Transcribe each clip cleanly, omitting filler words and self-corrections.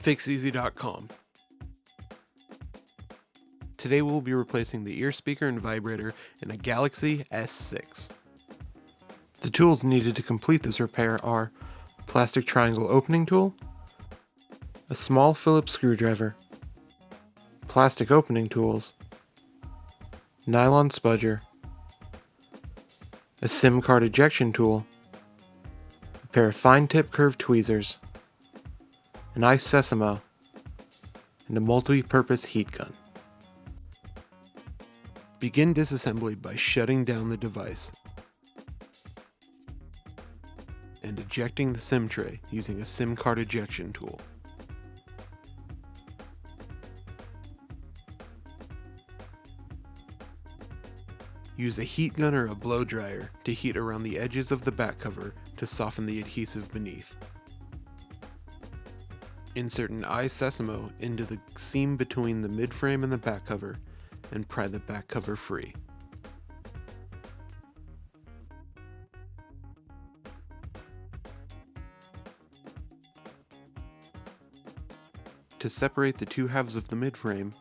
Fixez.com. Today we'll be replacing the ear speaker and vibrator in a Galaxy S6. The tools needed to complete this repair are a plastic triangle opening tool, a small Phillips screwdriver, plastic opening tools, nylon spudger, a SIM card ejection tool, a pair of fine tip curved tweezers, an ice sesamo, and a multi-purpose heat gun. Begin disassembly by shutting down the device and ejecting the SIM tray using a SIM card ejection tool. Use a heat gun or a blow dryer to heat around the edges of the back cover to soften the adhesive beneath. Insert an ice sesamo into the seam between the midframe and the back cover and pry the back cover free. To separate the two halves of the midframe,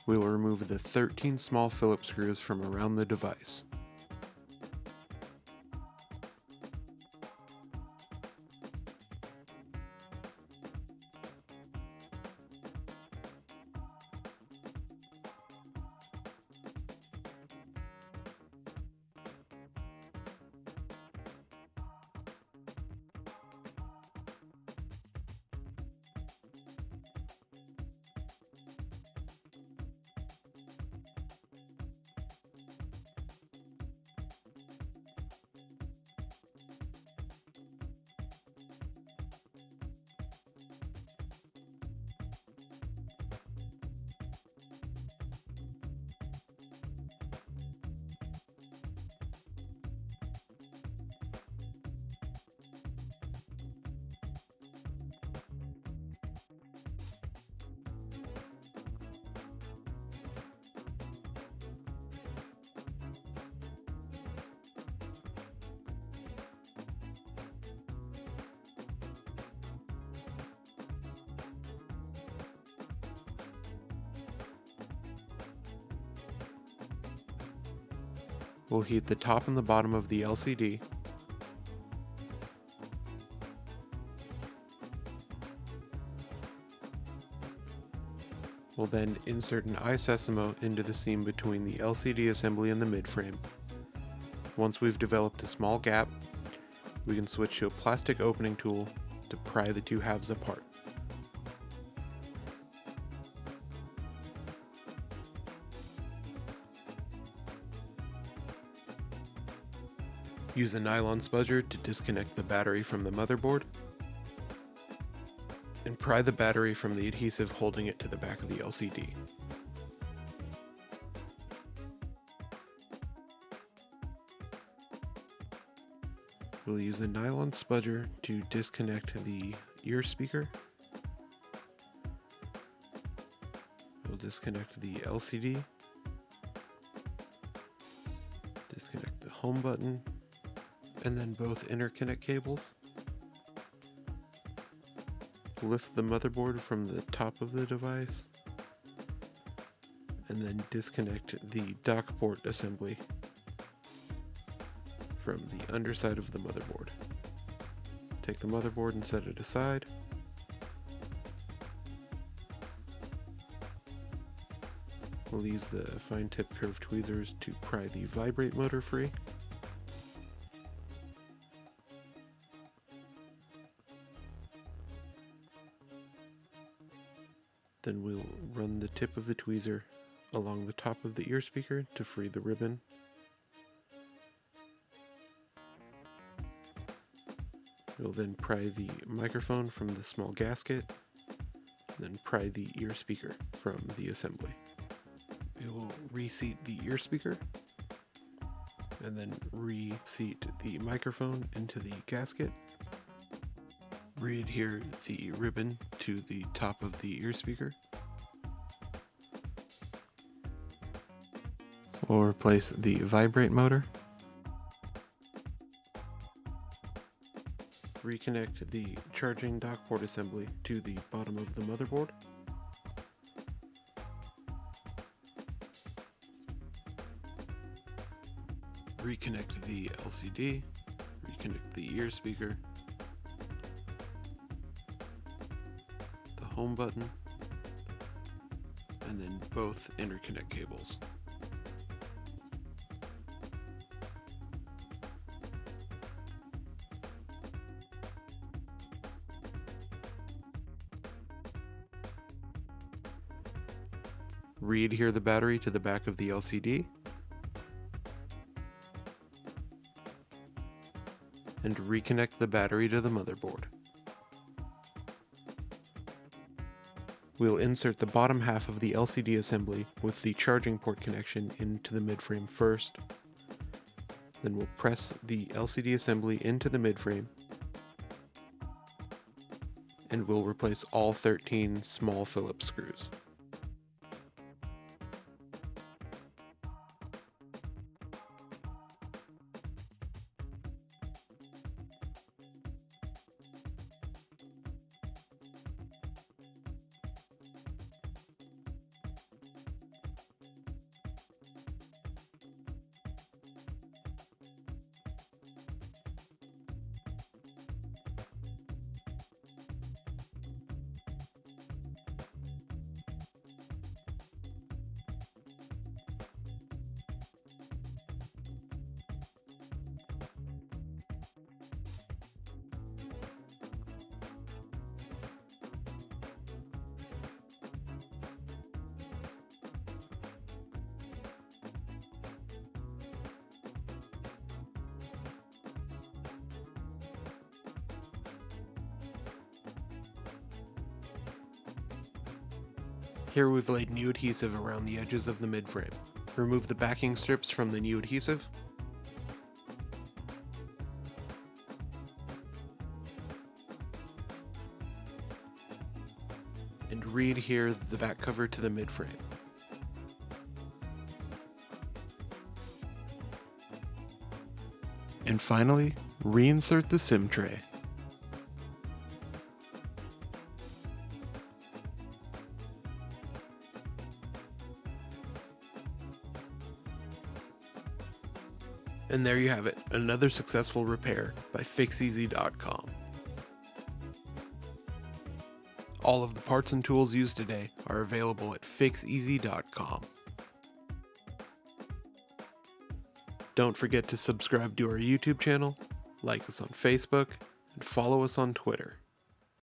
we will remove the 13 small Phillips screws from around the device. We'll heat the top and the bottom of the LCD. We'll then insert an ice sesamo into the seam between the LCD assembly and the midframe. Once we've developed a small gap, we can switch to a plastic opening tool to pry the two halves apart. Use a nylon spudger to disconnect the battery from the motherboard, and pry the battery from the adhesive holding it to the back of the LCD. We'll use a nylon spudger to disconnect the ear speaker. We'll disconnect the LCD, disconnect the home button, and then both interconnect cables. Lift the motherboard from the top of the device, and then disconnect the dock port assembly from the underside of the motherboard. Take the motherboard and set it aside. We'll use the fine tip curved tweezers to pry the vibrate motor free. Then we'll run the tip of the tweezer along the top of the ear speaker to free the ribbon. We'll then pry the microphone from the small gasket, then pry the ear speaker from the assembly. We will reseat the ear speaker, and then reseat the microphone into the gasket. Re-adhere the ribbon to the top of the ear speaker. We'll replace the vibrate motor. Reconnect the charging dock port assembly to the bottom of the motherboard. Reconnect the LCD, reconnect the ear speaker, the home button, and then both interconnect cables. Re-adhere the battery to the back of the LCD, and reconnect the battery to the motherboard. We'll insert the bottom half of the LCD assembly with the charging port connection into the midframe first. Then we'll press the LCD assembly into the midframe, and we'll replace all 13 small Phillips screws. Here we've laid new adhesive around the edges of the midframe. Remove the backing strips from the new adhesive. And re-adhere the back cover to the midframe. And finally, reinsert the SIM tray. And there you have it, another successful repair by Fixez.com. All of the parts and tools used today are available at Fixez.com. Don't forget to subscribe to our YouTube channel, like us on Facebook, and follow us on Twitter.